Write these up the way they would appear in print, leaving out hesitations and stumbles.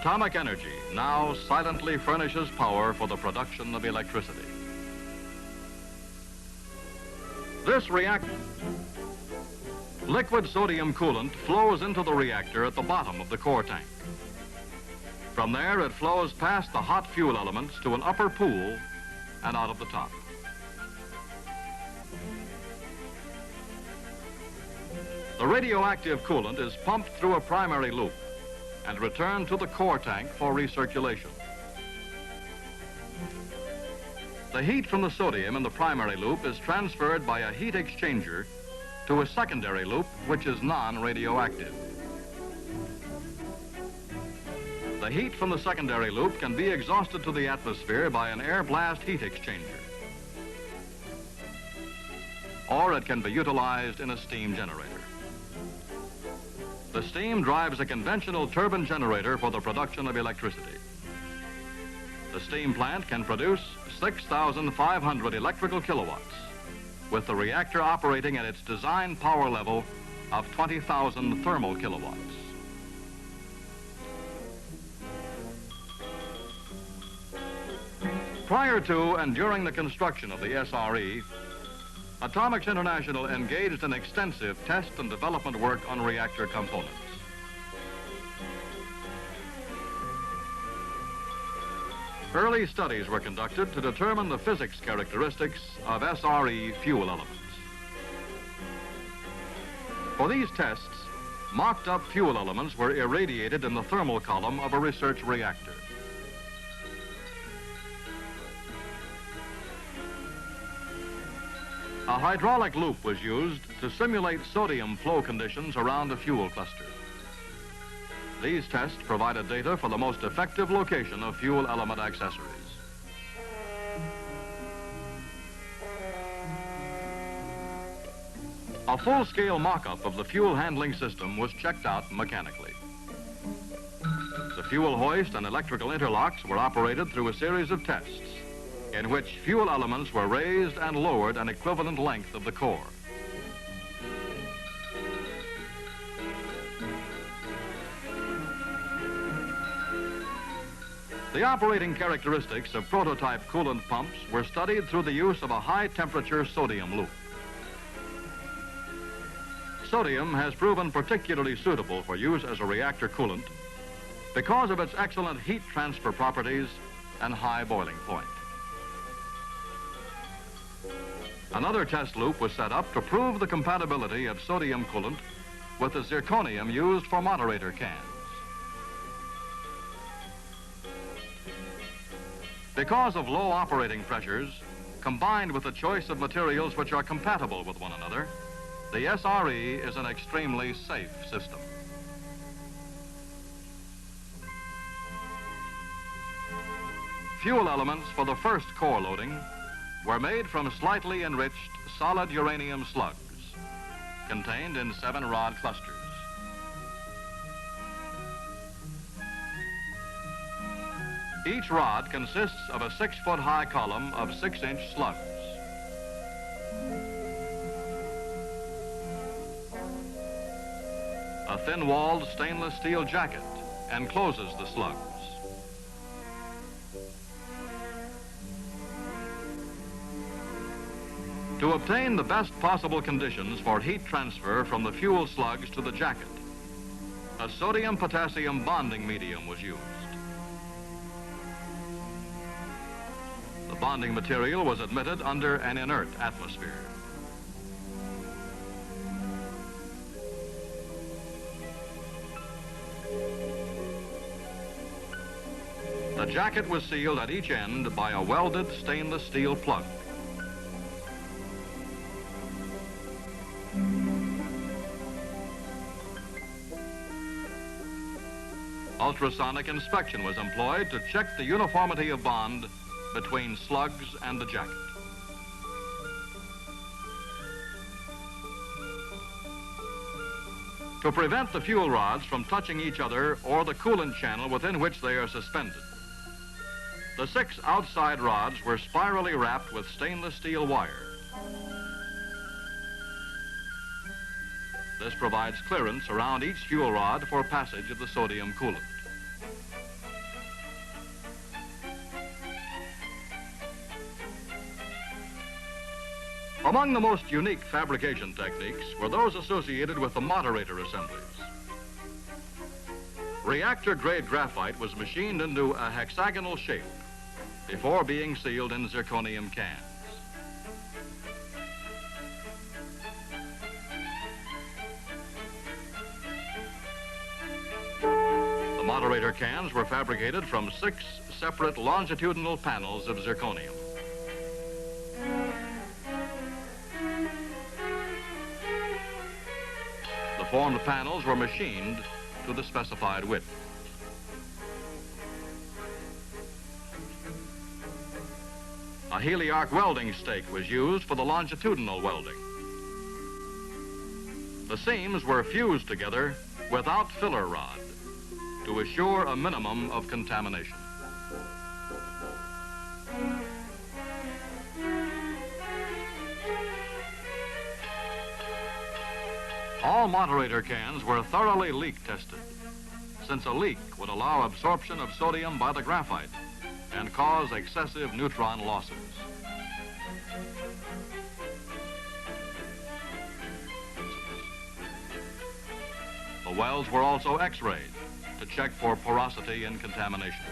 Atomic energy now silently furnishes power for the production of electricity. This reactor, liquid sodium coolant, flows into the reactor at the bottom of the core tank. From there, it flows past the hot fuel elements to an upper pool and out of the top. The radioactive coolant is pumped through a primary loop and returned to the core tank for recirculation. The heat from the sodium in the primary loop is transferred by a heat exchanger to a secondary loop, which is non-radioactive. The heat from the secondary loop can be exhausted to the atmosphere by an air blast heat exchanger, or it can be utilized in a steam generator. The steam drives a conventional turbine generator for the production of electricity. The steam plant can produce 6,500 electrical kilowatts, with the reactor operating at its design power level of 20,000 thermal kilowatts. Prior to and during the construction of the SRE, Atomics International engaged in extensive test and development work on reactor components. Early studies were conducted to determine the physics characteristics of SRE fuel elements. For these tests, mocked-up fuel elements were irradiated in the thermal column of a research reactor. A hydraulic loop was used to simulate sodium flow conditions around a fuel cluster. These tests provided data for the most effective location of fuel element accessories. A full-scale mock-up of the fuel handling system was checked out mechanically. The fuel hoist and electrical interlocks were operated through a series of tests in which fuel elements were raised and lowered an equivalent length of the core. The operating characteristics of prototype coolant pumps were studied through the use of a high-temperature sodium loop. Sodium has proven particularly suitable for use as a reactor coolant because of its excellent heat transfer properties and high boiling point. Another test loop was set up to prove the compatibility of sodium coolant with the zirconium used for moderator cans. Because of low operating pressures, combined with the choice of materials which are compatible with one another, the SRE is an extremely safe system. Fuel elements for the first core loading were made from slightly enriched solid uranium slugs contained in 7 rod clusters. Each rod consists of a 6-foot high column of 6-inch slugs. A thin-walled stainless steel jacket encloses the slugs. To obtain the best possible conditions for heat transfer from the fuel slugs to the jacket, a sodium-potassium bonding medium was used. The bonding material was admitted under an inert atmosphere. The jacket was sealed at each end by a welded stainless steel plug. Ultrasonic inspection was employed to check the uniformity of bond between slugs and the jacket. To prevent the fuel rods from touching each other or the coolant channel within which they are suspended, the 6 outside rods were spirally wrapped with stainless steel wire. This provides clearance around each fuel rod for passage of the sodium coolant. Among the most unique fabrication techniques were those associated with the moderator assemblies. Reactor-grade graphite was machined into a hexagonal shape before being sealed in zirconium cans. The moderator cans were fabricated from 6 separate longitudinal panels of zirconium. The formed panels were machined to the specified width. A heliarc welding stake was used for the longitudinal welding. The seams were fused together without filler rod to assure a minimum of contamination. All moderator cans were thoroughly leak tested, since a leak would allow absorption of sodium by the graphite and cause excessive neutron losses. The welds were also X-rayed to check for porosity and contamination.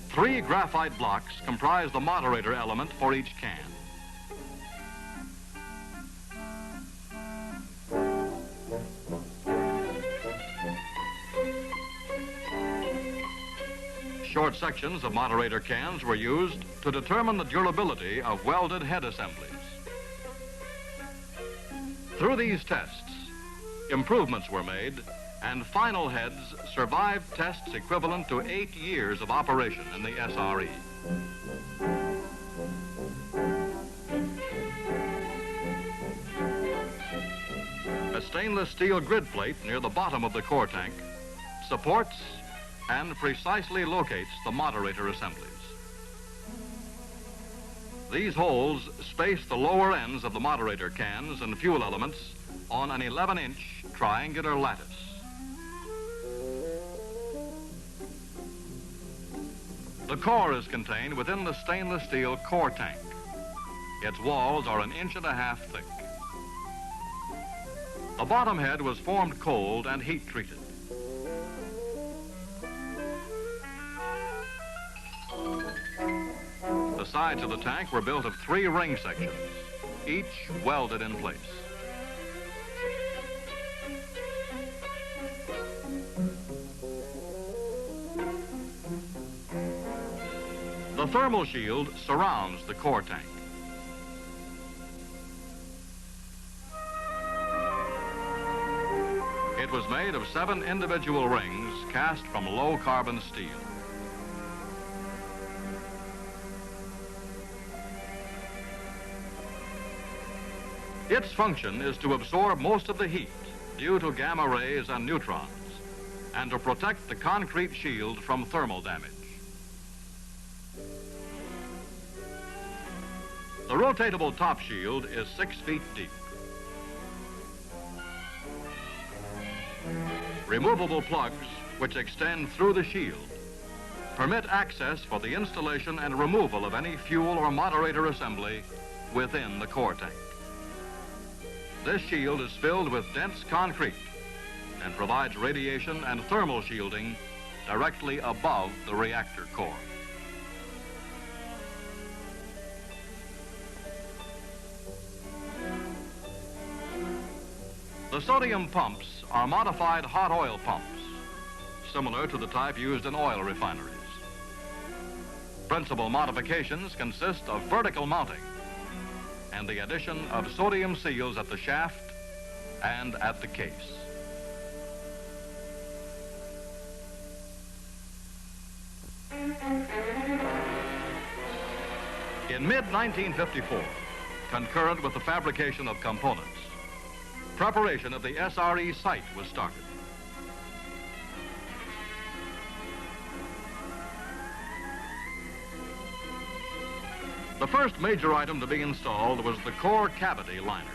Three graphite blocks comprise the moderator element for each can. Short sections of moderator cans were used to determine the durability of welded head assemblies. Through these tests, improvements were made, and final heads survived tests equivalent to 8 years of operation in the SRE. A stainless steel grid plate near the bottom of the core tank supports and precisely locates the moderator assemblies. These holes space the lower ends of the moderator cans and fuel elements on an 11-inch triangular lattice. The core is contained within the stainless steel core tank. Its walls are 1.5 inches thick. The bottom head was formed cold and heat treated. The sides of the tank were built of 3 ring sections, each welded in place. The thermal shield surrounds the core tank. It was made of 7 individual rings cast from low-carbon steel. Its function is to absorb most of the heat due to gamma rays and neutrons, and to protect the concrete shield from thermal damage. The rotatable top shield is 6 feet deep. Removable plugs, which extend through the shield, permit access for the installation and removal of any fuel or moderator assembly within the core tank. This shield is filled with dense concrete and provides radiation and thermal shielding directly above the reactor core. The sodium pumps are modified hot oil pumps, similar to the type used in oil refineries. Principal modifications consist of vertical mounting and the addition of sodium seals at the shaft and at the case. In mid-1954, concurrent with the fabrication of components, preparation of the SRE site was started. The first major item to be installed was the core cavity liner.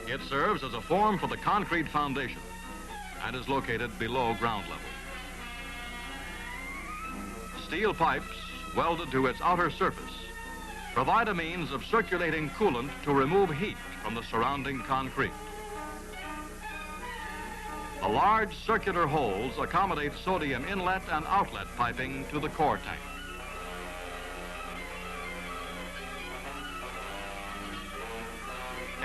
It serves as a form for the concrete foundation and is located below ground level. Steel pipes welded to its outer surface provide a means of circulating coolant to remove heat from the surrounding concrete. The large circular holes accommodate sodium inlet and outlet piping to the core tank.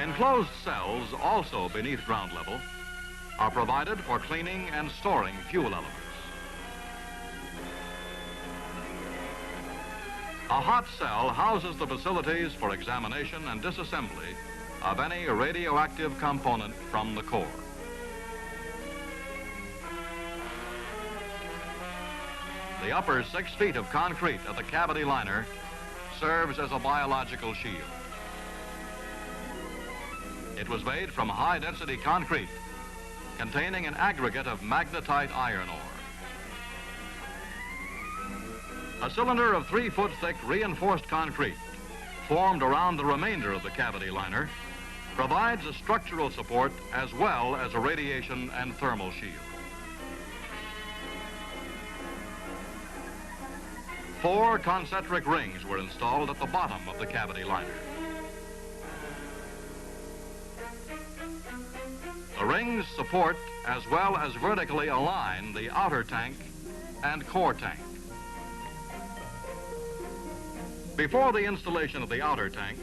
Enclosed cells, also beneath ground level, are provided for cleaning and storing fuel elements. A hot cell houses the facilities for examination and disassembly of any radioactive component from the core. The upper 6 feet of concrete of the cavity liner serves as a biological shield. It was made from high-density concrete containing an aggregate of magnetite iron ore. A cylinder of 3 foot thick reinforced concrete formed around the remainder of the cavity liner provides a structural support as well as a radiation and thermal shield. 4 concentric rings were installed at the bottom of the cavity liner. The rings support as well as vertically align the outer tank and core tank. Before the installation of the outer tank,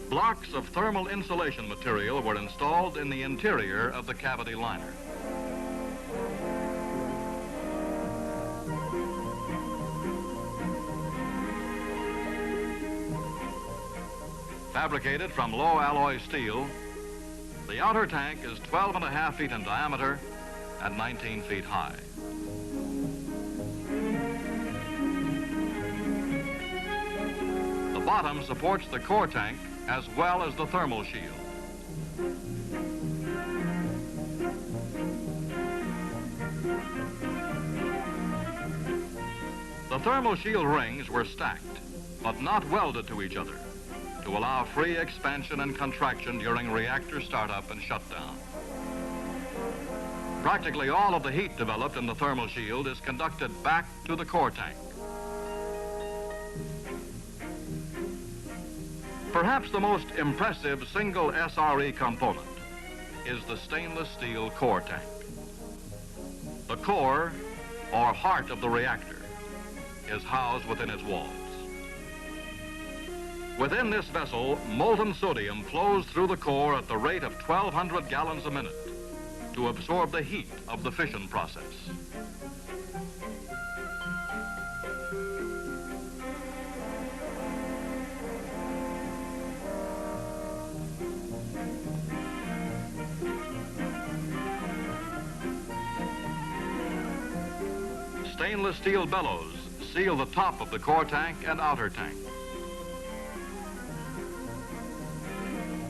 blocks of thermal insulation material were installed in the interior of the cavity liner. Fabricated from low alloy steel, the outer tank is 12.5 feet in diameter and 19 feet high. The bottom supports the core tank as well as the thermal shield. The thermal shield rings were stacked, but not welded to each other, to allow free expansion and contraction during reactor startup and shutdown. Practically all of the heat developed in the thermal shield is conducted back to the core tank. Perhaps the most impressive single SRE component is the stainless steel core tank. The core, or heart of the reactor, is housed within its walls. Within this vessel, molten sodium flows through the core at the rate of 1,200 gallons a minute to absorb the heat of the fission process. Stainless steel bellows seal the top of the core tank and outer tank.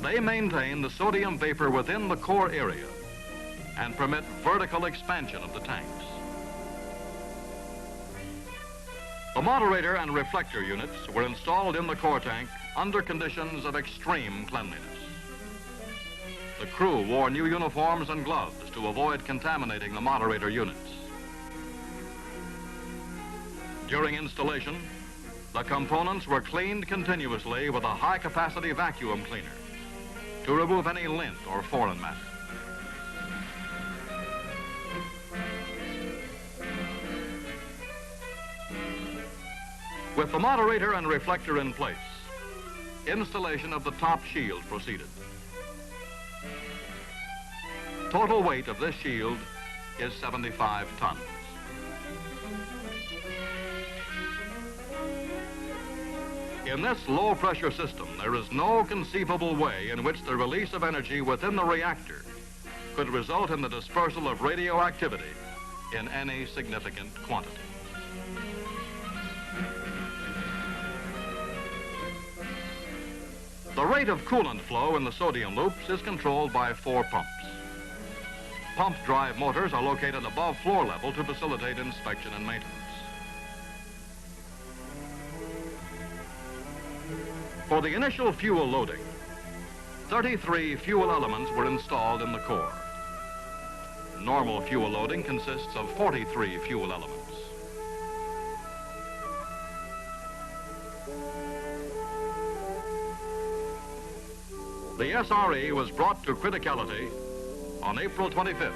They maintain the sodium vapor within the core area and permit vertical expansion of the tanks. The moderator and reflector units were installed in the core tank under conditions of extreme cleanliness. The crew wore new uniforms and gloves to avoid contaminating the moderator units. During installation, the components were cleaned continuously with a high-capacity vacuum cleaner to remove any lint or foreign matter. With the moderator and reflector in place, installation of the top shield proceeded. Total weight of this shield is 75 tons. In this low-pressure system, there is no conceivable way in which the release of energy within the reactor could result in the dispersal of radioactivity in any significant quantity. The rate of coolant flow in the sodium loops is controlled by 4 pumps. Pump drive motors are located above floor level to facilitate inspection and maintenance. For the initial fuel loading, 33 fuel elements were installed in the core. Normal fuel loading consists of 43 fuel elements. The SRE was brought to criticality on April 25th,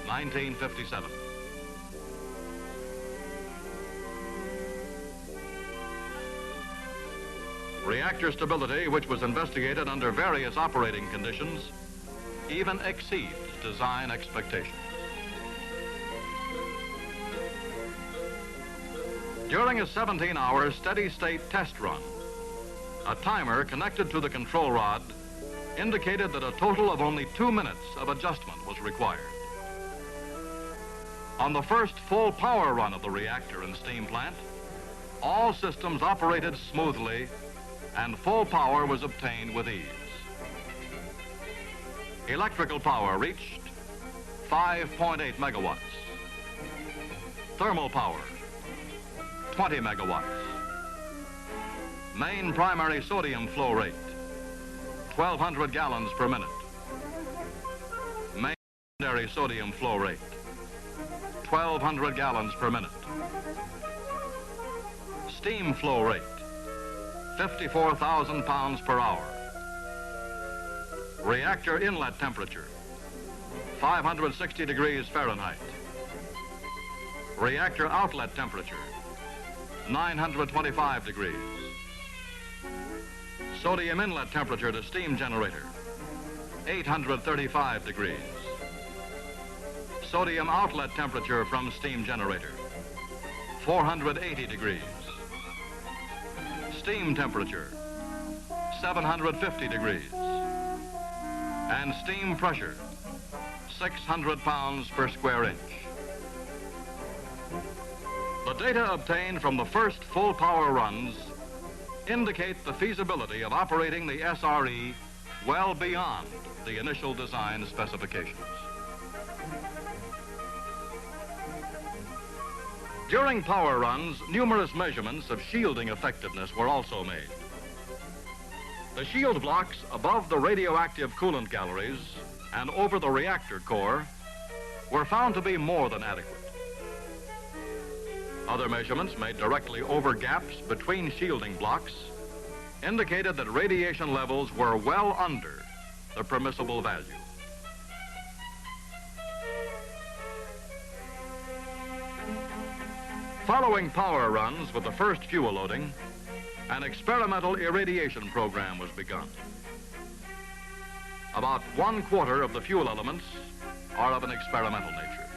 1957. Reactor stability, which was investigated under various operating conditions, even exceeds design expectations. During a 17-hour steady-state test run, a timer connected to the control rod indicated that a total of only 2 minutes of adjustment was required. On the first full power run of the reactor and steam plant, all systems operated smoothly and full power was obtained with ease. Electrical power reached 5.8 megawatts. Thermal power, 20 megawatts. Main primary sodium flow rate, 1,200 gallons per minute. Main secondary sodium flow rate, 1,200 gallons per minute. Steam flow rate, 54,000 pounds per hour. Reactor inlet temperature, 560 degrees Fahrenheit. Reactor outlet temperature, 925 degrees. Sodium inlet temperature to steam generator, 835 degrees. Sodium outlet temperature from steam generator, 480 degrees. Steam temperature, 750 degrees. And steam pressure, 600 pounds per square inch. The data obtained from the first full power runs indicate the feasibility of operating the SRE well beyond the initial design specifications. During power runs, numerous measurements of shielding effectiveness were also made. The shield blocks above the radioactive coolant galleries and over the reactor core were found to be more than adequate. Other measurements made directly over gaps between shielding blocks indicated that radiation levels were well under the permissible value. Following power runs with the first fuel loading, an experimental irradiation program was begun. About 1/4 of the fuel elements are of an experimental nature.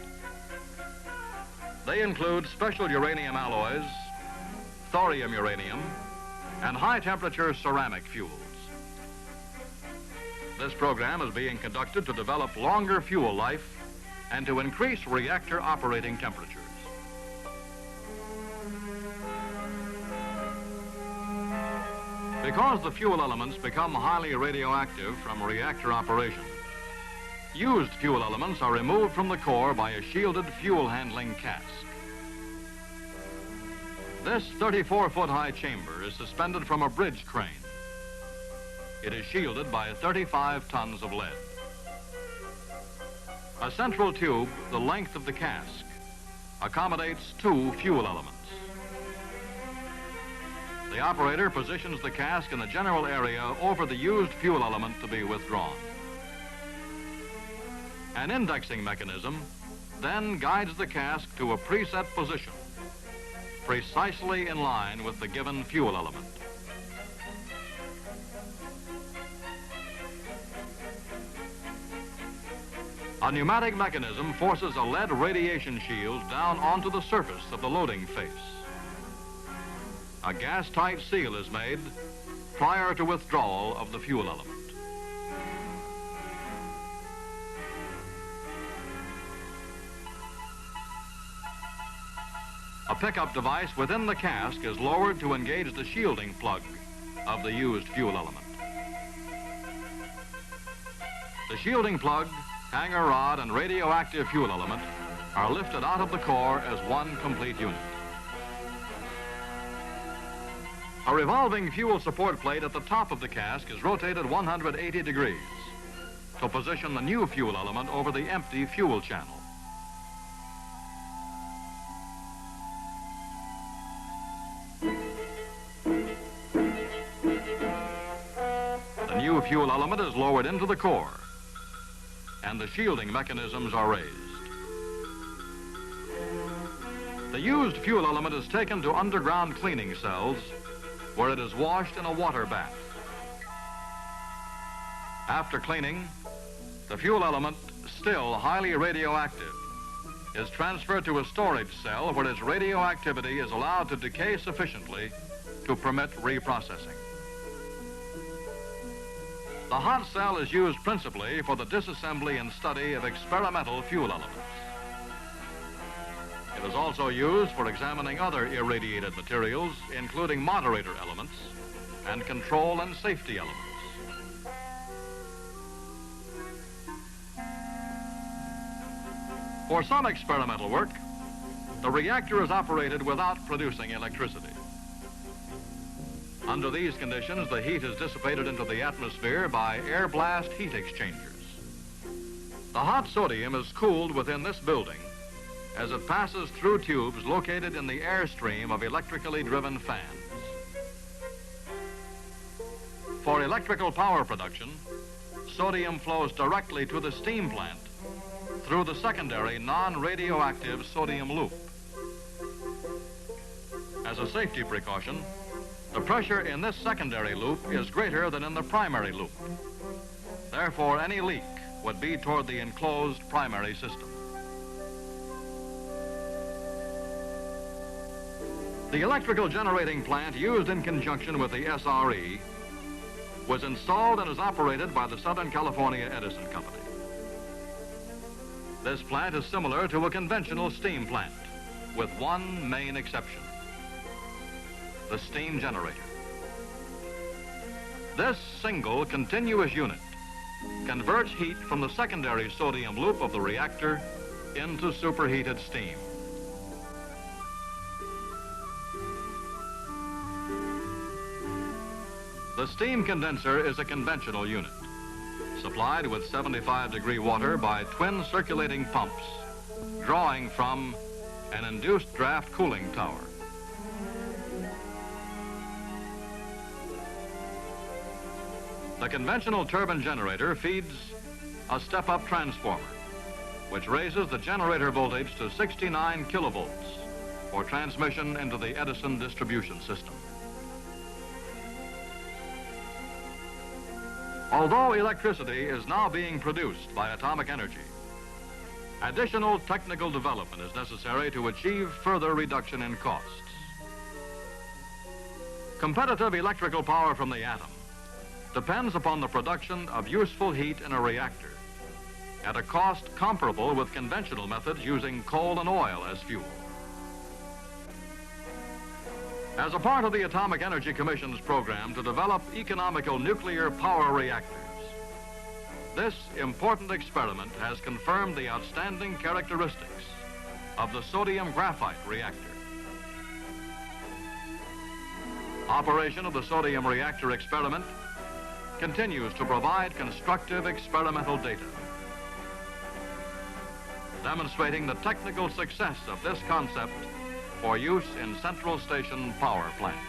They include special uranium alloys, thorium uranium, and high-temperature ceramic fuels. This program is being conducted to develop longer fuel life and to increase reactor operating temperatures. Because the fuel elements become highly radioactive from reactor operation, used fuel elements are removed from the core by a shielded fuel handling cask. This 34-foot high chamber is suspended from a bridge crane. It is shielded by 35 tons of lead. A central tube, the length of the cask, accommodates 2 fuel elements. The operator positions the cask in the general area over the used fuel element to be withdrawn. An indexing mechanism then guides the cask to a preset position, precisely in line with the given fuel element. A pneumatic mechanism forces a lead radiation shield down onto the surface of the loading face. A gas-tight seal is made prior to withdrawal of the fuel element. A pickup device within the cask is lowered to engage the shielding plug of the used fuel element. The shielding plug, hanger rod, and radioactive fuel element are lifted out of the core as one complete unit. A revolving fuel support plate at the top of the cask is rotated 180 degrees to position the new fuel element over the empty fuel channel. The new fuel element is lowered into the core, and the shielding mechanisms are raised. The used fuel element is taken to underground cleaning cells, where it is washed in a water bath. After cleaning, the fuel element, still highly radioactive, is transferred to a storage cell where its radioactivity is allowed to decay sufficiently to permit reprocessing. The hot cell is used principally for the disassembly and study of experimental fuel elements. It is also used for examining other irradiated materials, including moderator elements and control and safety elements. For some experimental work, the reactor is operated without producing electricity. Under these conditions, the heat is dissipated into the atmosphere by air blast heat exchangers. The hot sodium is cooled within this building as it passes through tubes located in the airstream of electrically driven fans. For electrical power production, sodium flows directly to the steam plant through the secondary non-radioactive sodium loop. As a safety precaution, the pressure in this secondary loop is greater than in the primary loop. Therefore, any leak would be toward the enclosed primary system. The electrical generating plant used in conjunction with the SRE was installed and is operated by the Southern California Edison Company. This plant is similar to a conventional steam plant, with one main exception: the steam generator. This single continuous unit converts heat from the secondary sodium loop of the reactor into superheated steam. The steam condenser is a conventional unit, supplied with 75-degree water by twin circulating pumps, drawing from an induced draft cooling tower. The conventional turbine generator feeds a step-up transformer, which raises the generator voltage to 69 kilovolts for transmission into the Edison distribution system. Although electricity is now being produced by atomic energy, additional technical development is necessary to achieve further reduction in costs. Competitive electrical power from the atom depends upon the production of useful heat in a reactor at a cost comparable with conventional methods using coal and oil as fuel. As a part of the Atomic Energy Commission's program to develop economical nuclear power reactors, this important experiment has confirmed the outstanding characteristics of the sodium graphite reactor. Operation of the sodium reactor experiment continues to provide constructive experimental data, demonstrating the technical success of this concept for use in central station power plants.